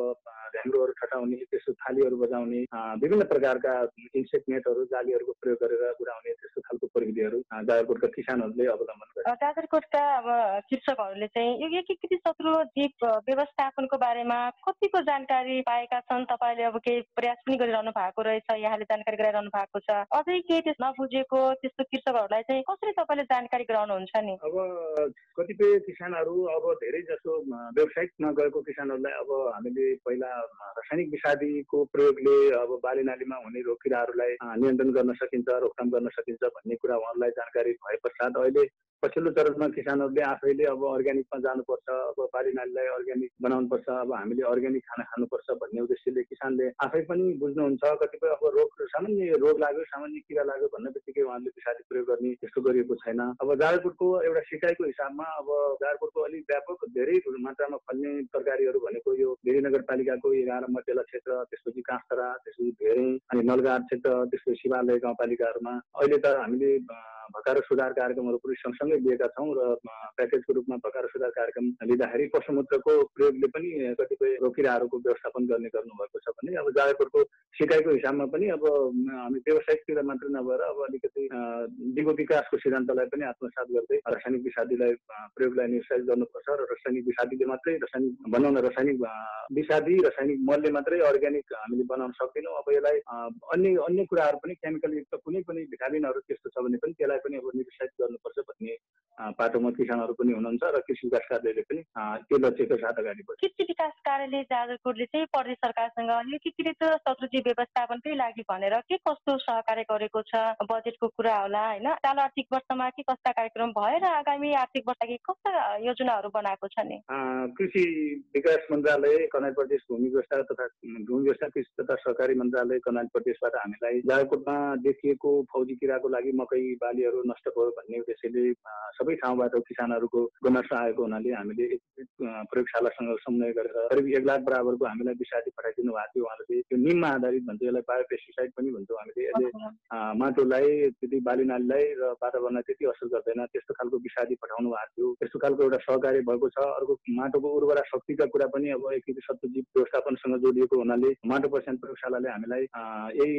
ढ्याङ्ग्रोहरू छटाउने, त्यसको थालीहरू बजाउने, विभिन्न प्रकारका इन्सेक्ट नेटहरू जालीहरूको प्रयोग गरेर उडाउने त्यस्तो खालको प्रविधिहरू जाजरकोटका किसानहरूले अवलम्बन गरे। जाजरकोटका अब कृषकहरूले चाहिँ यो एकीकृत शत्रुजीव व्यवस्थापनको बारेमा कतिको जानकारी पाएका छन्? तपाईँले अब केही प्रयास पनि गरिरहनु भएको रहेछ, यहाँले जानकारी गराइरहनु भएको छ, अझै केही त्यस नबुझेको त्यस्तो कृषकहरूलाई चाहिँ कसरी तपाईँले जानकारी गराउनुहुन्छ नि? अब कतिपय किसानहरू अब धेरै जसो व्यावसायिकमा गएको किसानहरूलाई अब हामीले पहिला रासायनिक विषादीको प्रयोगले अब बाली नालीमा हुने रोग किराहरूलाई नियन्त्रण गर्न सकिन्छ, रोकथाम गर्न सकिन्छ भन्ने कुरा उहाँहरूलाई जानकारी भए पश्चात अहिले पछिल्लो चरणमा किसानहरूले आफैले अब अर्ग्यानिकमा जानुपर्छ, अब बाली नालीलाई अर्ग्यानिक बनाउनुपर्छ, अब हामीले अर्ग्यानिक खाना खानुपर्छ भन्ने उद्देश्यले किसानले आफै पनि बुझ्नुहुन्छ। कतिपय अब सामान्य रोग लाग्यो, सामान्य किरा लाग्यो भन्ने बित्तिकै उहाँले विषादी प्रयोग गर्ने त्यस्तो गरिएको छैन। अब जाजरकोटको एउटा सिकाइको हिसाबमा अब जाजरकोटको अलिक व्यापक धेरै मात्रामा फल्ने तरकारीहरू भनेको यो भेरी नगरपालिकाको 11 मटेला क्षेत्र, त्यसपछि काँसतरा, त्यसपछि भेरे अनि नलगार क्षेत्र, त्यसपछि शिवालय गाउँपालिकाहरूमा अहिले त हामीले भकार सुधार कार्यक्रमहरू पनि सँगसँगै लिएका छौँ र प्याकेजको रूपमा भकार सुधार कार्यक्रम लिँदाखेरि पशुमूत्रको प्रयोगले पनि कतिपय रोकिराहरूको व्यवस्थापन गर्ने गर्नुभएको छ भने अब जाजरकोटको सिकाइको हिसाबमा पनि अब हामी व्यावसायिकतिर मात्रै नभएर अब अलिकति दिगो विकासको सिद्धान्तलाई पनि आत्मसात गर्दै रासायनिक विषादीलाई प्रयोगलाई निरुत्साहित गर्नुपर्छ र रासायनिक विषादीले मात्रै रासायनिक विषादी रासायनिक मलले मात्रै अर्ग्यानिक हामीले बनाउन सक्दैनौँ। अब यसलाई अन्य कुराहरू पनि केमिकल युक्त कुनै पनि भिटामिनहरू त्यस्तो छ भने पनि त्यसलाई पनि अब निरुत्साहित गर्नुपर्छ भन्ने पाटोमा किसानहरू पनि हुनुहुन्छ र कृषि विकास कार्यालयले पनि त्यो लक्ष्यको साथ अगाडि बढ्छ। कृषि विकास कार्यालय जाजरकोटले चाहिँ प्रदेश सरकारसँग एकीकृत शत्रुजीव व्यवस्थापनकै लागि भनेर के कस्तो सहकार्य गरेको छ? बजेटको कुरा होला होइन, चालु आर्थिक वर्षमा के कस्ता कार्यक्रम भयो र आगामी आर्थिक वर्षका कस्ता योजनाहरू बनाएको छ नि? कृषि विकास मन्त्रालय कर्णाली प्रदेश भूमि व्यवस्था कृषि तथा सहकारी मन्त्रालय कर्णाली प्रदेशबाट हामीलाई जाजरकोटमा देखिएको फौजी किराको लागि मकै बालीहरू नष्ट भयो भन्ने उद्देश्यले सबै ठाउँबाट किसानहरूको गुनासो आएको हुनाले हामीले प्रयोगशालासँग समन्वय गरेर करिब 1 लाख बराबरको हामीलाई विषादी पठाइदिनु भएको थियो। उहाँले त्यो निममा आधारित भन्छ, यसलाई बायोपेस्टिसाइड पनि भन्छौँ हामीले। यसले माटोलाई त्यति बाली नालीलाई र वातावरणलाई त्यति असर गर्दैन, त्यस्तो खालको विषादी पठाउनु भएको थियो। त्यस्तो खालको एउटा सहकार्य भएको छ। अर्को माटोको उर्वरा शक्तिका कुरा पनि अब एकीकृत शत्रुजीव व्यवस्थापनसँग जोडिएको हुनाले माटो परीक्षण प्रयोगशालाले हामीलाई यही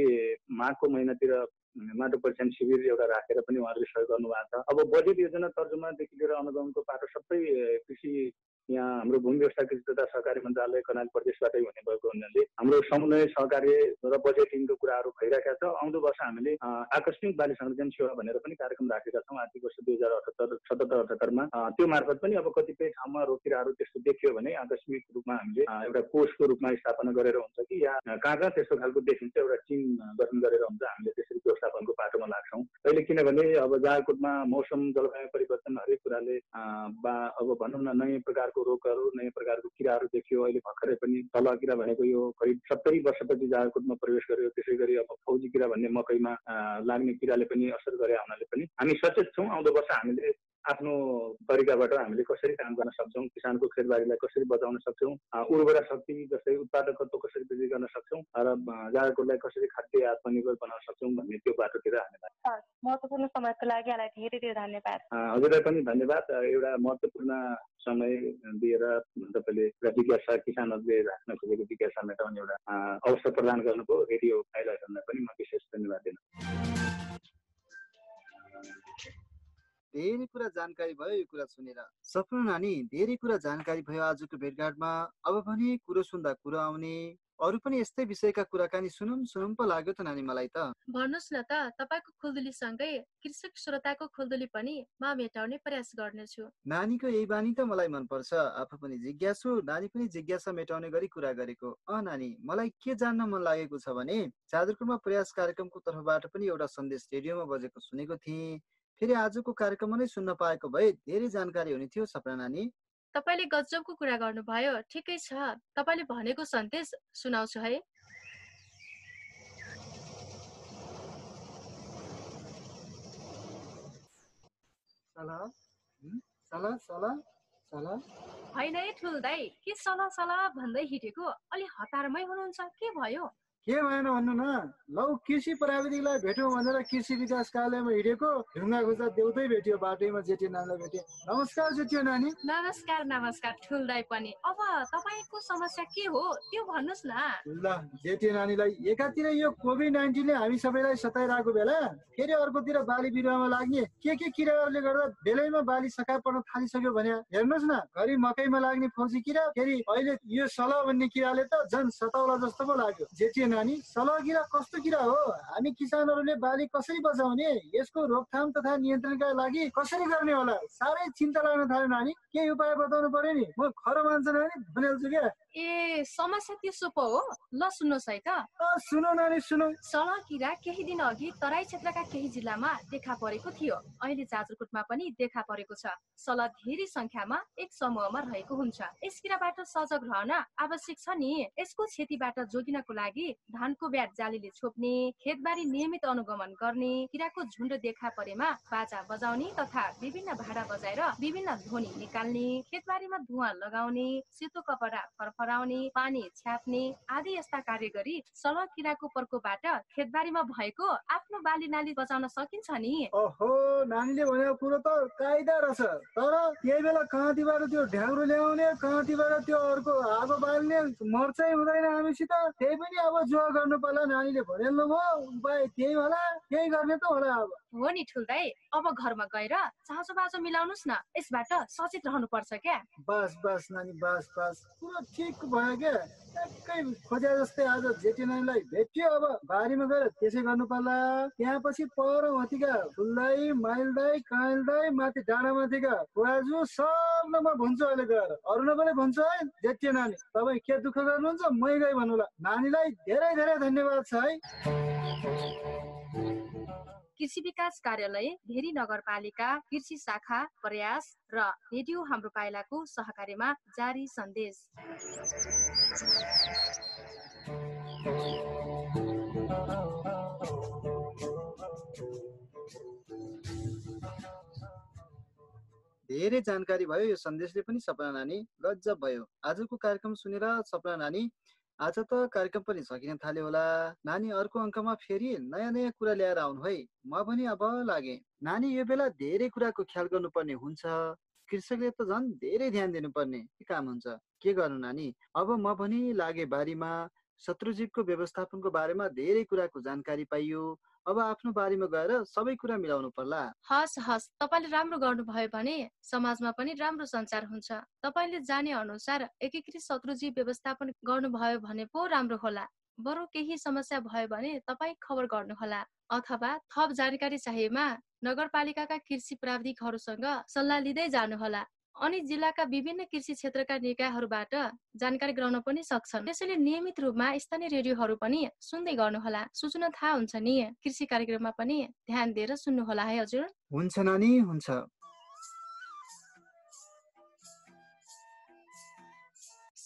माघको महिनातिर माटो परीक्षण शिविर एउटा राखेर पनि उहाँहरूले सहयोग गर्नुभएको छ। अब बजेट योजना तर्जुमादेखि लिएर अनुगमनको पाटो सबै कृषि यहाँ हाम्रो भूमि व्यवस्था कृषि तथा सहकारी मन्त्रालय कर्णाली प्रदेशबाटै हुने भएको हुनाले हाम्रो समन्वय सहकार्य र बजेटिङको कुराहरू भइरहेका छ। आउँदो वर्ष हामीले आकस्मिक बाली संरक्षण सेवा भनेर पनि कार्यक्रम राखेका छौँ आर्थिक वर्ष 2077-78मा। त्यो मार्फत पनि अब कतिपय ठाउँमा रोकिराहरू त्यस्तो देखियो भने आकस्मिक रूपमा हामीले एउटा कोषको रूपमा स्थापना गरेर हुन्छ कि या कहाँ कहाँ त्यस्तो खालको देखिन्छ एउटा टिम गठन गरेर हुन्छ, हामीले त्यसरी व्यवस्थापनको पाटोमा लाग्छौँ। अहिले किनभने अब जाजरकोटमा मौसम जलवायु परिवर्तन हरेक कुराले अब भनौँ न नयाँ प्रकारको रोगहरू नयाँ प्रकारको किराहरू देखियो। अहिले भर्खरै पनि तलुवा किरा भनेको यो करिब 70 वर्षपछि जाजरकोटमा प्रवेश गर्यो। त्यसै गरी अब फौजी किरा भन्ने मकैमा लाग्ने किराले पनि असर गरे हुनाले पनि हामी सचेत छौँ। आउँदो वर्ष हामीले आफ्नो तरिकाबाट हामीले कसरी काम गर्न सक्छौँ, किसानको खेतबारीलाई कसरी बचाउन सक्छौँ, उर्वरा शक्ति जस्तै उत्पादकत्व कसरी वृद्धि गर्न सक्छौँ र जाजरकोटलाई कसरी खाद्य आत्मनिर्भर बनाउन सक्छौँ भन्ने त्यो बाटोतिर हामीलाई महत्त्वपूर्ण समयको लागि यहाँलाई धेरै धेरै धन्यवाद। हजुरलाई पनि धन्यवाद। एउटा महत्त्वपूर्ण समय दिएर तपाईँले एउटा जिज्ञासा किसानहरूले राख्न खोजेको जिज्ञासा मेटाउने एउटा अवसर प्रदान गर्नुभयो। रेडियो पाइलटहरूलाई पनि म विशेष धन्यवाद दिन। धेरै कुरा जानकारी भयो यो कुरा सुनेर। सपना नानी, धेरै कुरा जानकारी भयो आजको भेटघाटमा। अब भने कुरो सुन्दा कुरो आउने अरू पनि यस्तै विषयका कुराकानी सुनौँ पो लाग्यो त नानी मलाई त। भन्नुहोस् न त, तपाईँको खुल्दुलीसँगै कृषक श्रोताको खुल्दुली पनि म मेटाउने प्रयास गर्नेछु। नानीको यही बानी त मलाई मनपर्छ। आफू पनि जिज्ञासु, नानी पनि जिज्ञासा मेटाउने गरी कुरा गरेको। नानी, मलाई के जान्न मन लागेको छ भने जाजरकोटमा प्रयास कार्यक्रमको तर्फबाट पनि एउटा सन्देश रेडियोमा बजेको सुनेको थिएँ। फेरि आजको कार्यक्रममा नै सुन्न पाएको भए धेरै जानकारी हुने थियो। सपना नानी, तपाईँले गजबको कुरा गर्नुभयो। ठिकै छ, तपाईँले भनेको सन्देश सुनाउँछु है। होइन है ठुल दाइ, के सला भन्दै हिँडेको? अलि हतारमै हुनुहुन्छ, के भयो? के भएन भन्नु न। लौ कृषि प्राविधिकलाई भेट्यौँ भनेर कृषि विकास कार्यालयमा हिँडेको, ढुङ्गा खोज्दा देउतै भेट्यो, बाटैमा जेठे नानीलाई भेट्यो। नमस्कार जेठे नानी। नमस्कार ठुल दाइ पनि। अब तपाईँको समस्या के हो त्यो भन्नुहोस् न। ल जेठे नानीलाई, एकातिर यो कोभिड-19ले हामी सबैलाई सताइरहेको बेला फेरि अर्कोतिर बाली बिरुवामा लाग्ने के किराहरूले गर्दा बेलैमा बाली सकाइ पर्न थालिसक्यो भने हेर्नुहोस् न। घरि मकैमा लाग्ने फौजी किरा, फेरि अहिले यो सला भन्ने किराले त झन् सताउला जस्तो पो लाग्यो। जेठे नानी, सलह किरा कस्तो किरा हो? हामी किसानहरूले बाली कसरी बचाउने, यसको रोकथाम तथा नियन्त्रणका लागि कसरी गर्ने होला? साह्रै चिन्ता लाग्न थाल्यो नानी। केही उपाय बताउनु पर्यो नि। म खरो मान्छे नानी भनिहाल्छु क्या। ए समस्या त्यसो पो हो। ल सुन्नुहोस् है त। सुनौ नानी सुनौ। सलह किरा केही दिन अघि तराई क्षेत्रका केही जिल्लामा देखा परेको थियो। अहिले जाजरकोटमा पनि देखा परेको छ। सलह धेरै संख्यामा एक समूहमा रहेको हुन्छ। यस किराबाट सजग रहन आवश्यक छ नि। यसको क्षतिबाट जोगिनको लागि धानको ब्याट जालीले छोप्ने, खेतबारी नियमित अनुगमन गर्ने, किराको झुण्ड देखा परेमा बाजा बजाउने तथा विभिन्न भाडा बजाएर विभिन्न ध्वनि निकाल्ने, खेतबारीमा धुवाँ लगाउने, सेतो कपडा फरफराउने, पानी छ्याप्ने आदि यस्ता कार्य गरी सलह किराको प्रकोपबाट खेतबारीमा भएको आफ्नो बाली नाली बचाउन सकिन्छ नि। ओहो, नानीले भनेको कुरो त कायदा रहेछ। तर त्यही बेला कहाँतिबाट त्यो ढ्याङ्ग्रो ल्याउने, कहाँतिबाट त्यो अर्को आगो बाल्ने मर्चै हुँदैन हामीसित। त्यही पनि अब जुवा गर्नु पर्ला। नानीले भनिहाल्नु भयो, उपाय त्यही होला, त्यही गर्ने त होला अब। हो नि ठुल्दाई, अब घरमा गएर चाँजो बाजो मिलाउनुस् न। यसबाट सचेत रहनु पर्छ क्या। बस बस नानी बस बस, कुरो ठिक भयो क्या। एक्कै खोजे जस्तै आज जेठी नानीलाई भेट्यो। अब बारीमा गएर त्यसै गर्नु पर्ला। त्यहाँ पछि पर माथिका फुलदाई, माइलदाई, काइलदाई, माथि डाँडा माथिका बुवाजु सबलाई म भन्छु अहिले गएर। अरूलाई पनि भन्छु है। जेठी नानी, तपाईँ के दुःख गर्नुहुन्छ मै गई भन्नुला। नानीलाई धेरै धेरै धन्यवाद छ है। कृषि विकास कार्यालय, भेरी नगरपालिका, कृषि शाखा, प्रयास र रेडियो हाम्रो पाइलाको सहकार्यमा जारी सन्देश। धेरै जानकारी भयो यो सन्देशले पनि सपना नानी। गजब भयो। आजको कार्यक्रम सुनेर सपना नानी आज त कार्यक्रम पनि सकिन थाल्यो होला। नानी अर्को अङ्कमा फेरि नयाँ नयाँ कुरा ल्याएर आउनु है। म पनि अब लागे। नानी यो बेला धेरै कुराको ख्याल गर्नुपर्ने हुन्छ। कृषकले त झन् धेरै ध्यान दिनुपर्ने काम हुन्छ। के गर्नु नानी, अब म पनि लागे बारीमा। शत्रुजीवको व्यवस्थापनको बारेमा धेरै कुराको जानकारी पाइयो। अब आफ्नो बारीमा गएर सबै कुरा मिलाउनु पर्ला। हस् हस्, तपाईँले राम्रो गर्नुभयो भने समाजमा पनि राम्रो सञ्चार हुन्छ। तपाईँले जाने अनुसार एकीकृत शत्रुजीव व्यवस्थापन गर्नुभयो भने पो राम्रो होला। बरु केही समस्या भयो भने तपाईँ खबर गर्नुहोला, अथवा थप जानकारी चाहिएमा नगरपालिकाका कृषि प्राविधिकहरूसँग सल्लाह लिँदै जानुहोला। अनि जिल्लाका विभिन्न कृषि क्षेत्रका निकायहरूबाट जानकारी गराउन पनि सक्छन्। त्यसैले नियमित रूपमा स्थानीय रेडियोहरू पनि सुन्दै गर्नुहोला। सूचना थाहा हुन्छ नि। कृषि कार्यक्रममा पनि ध्यान दिएर सुन्नुहोला है हजुर। हुन्छ नानी, हुन्छ।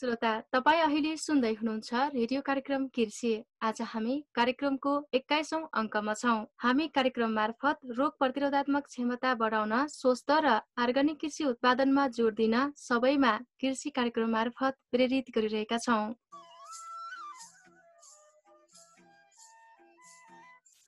श्रोता, तपाईँ अहिले सुन्दै हुनुहुन्छ रेडियो कार्यक्रम कृषि। आज हामी कार्यक्रमको 21औं अङ्कमा छौँ। हामी कार्यक्रम मार्फत रोग प्रतिरोधात्मक क्षमता बढाउन स्वस्थ र अर्ग्यानिक कृषि उत्पादनमा जोड दिन सबैमा कृषि कार्यक्रम मार्फत प्रेरित गरिरहेका छौँ।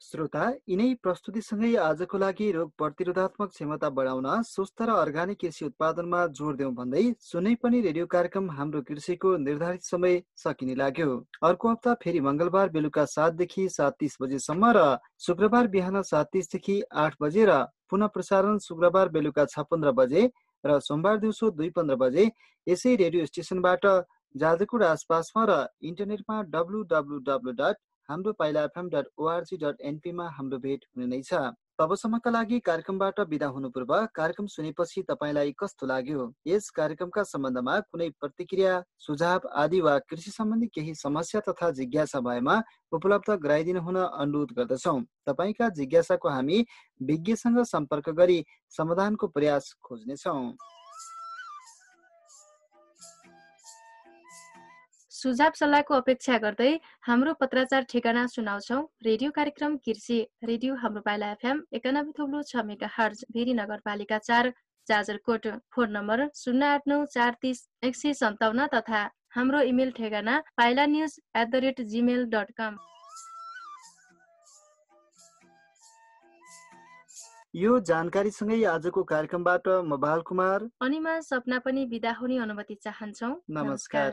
श्रोता, यिनै प्रस्तुतिसँगै आजको लागि रोग प्रतिरोधात्मक क्षमता बढाउन स्वस्थ र अर्ग्यानिक कृषि उत्पादनमा जोड देऊ भन्दै सुनै पनि रेडियो कार्यक्रम हाम्रो कृषिको निर्धारित समय सकिने लाग्यो। अर्को हप्ता फेरि मंगलबार बेलुका 7 देखि 7:30 बजेसम्म र शुक्रबार बिहान 7:30 देखि 8 बजे र पुनः प्रसारण शुक्रबार बेलुका 6:15 बजे र सोमबार दिउँसो 2:15 बजे यसै रेडियो स्टेसनबाट जाजरकोट आसपासमा र इन्टरनेटमा www.hamropailaFM.org.np मा हाम्रो भेट हुने नै छ। तबसम्मका लागि कार्यक्रमबाट बिदा हुनु पूर्व कार्यक्रम सुनेपछि तपाईँलाई कस्तो लाग्यो, यस कार्यक्रमका सम्बन्धमा कुनै प्रतिक्रिया, सुझाव आदि वा कृषि सम्बन्धी केही समस्या तथा जिज्ञासा भएमा उपलब्ध गराइदिनु हुन अनुरोध गर्दछौँ। तपाईँका जिज्ञासाको हामी विज्ञसँग सम्पर्क गरी समाधानको प्रयास खोज्नेछौँ। सुझाव सल्लाहको अपेक्षा गर्दै हाम्रो पत्राचार ठेगाना सुनाउँछौँ। रेडियो कार्यक्रम कृषि, रेडियो हाम्रो पाइला FM 91.6 मेगाहर्ज, भेरी नगरपालिका 4, जाजरकोट। फोन नम्बर 089433157 तथा हाम्रो इमेल ठेगाना pailanews@gmail.com। यो जानकारीसँगै आजको कार्यक्रमबाट म बालकुमार अनि म सपना पनि बिदा हुने अनुमति चाहन्छौँ। नमस्कार।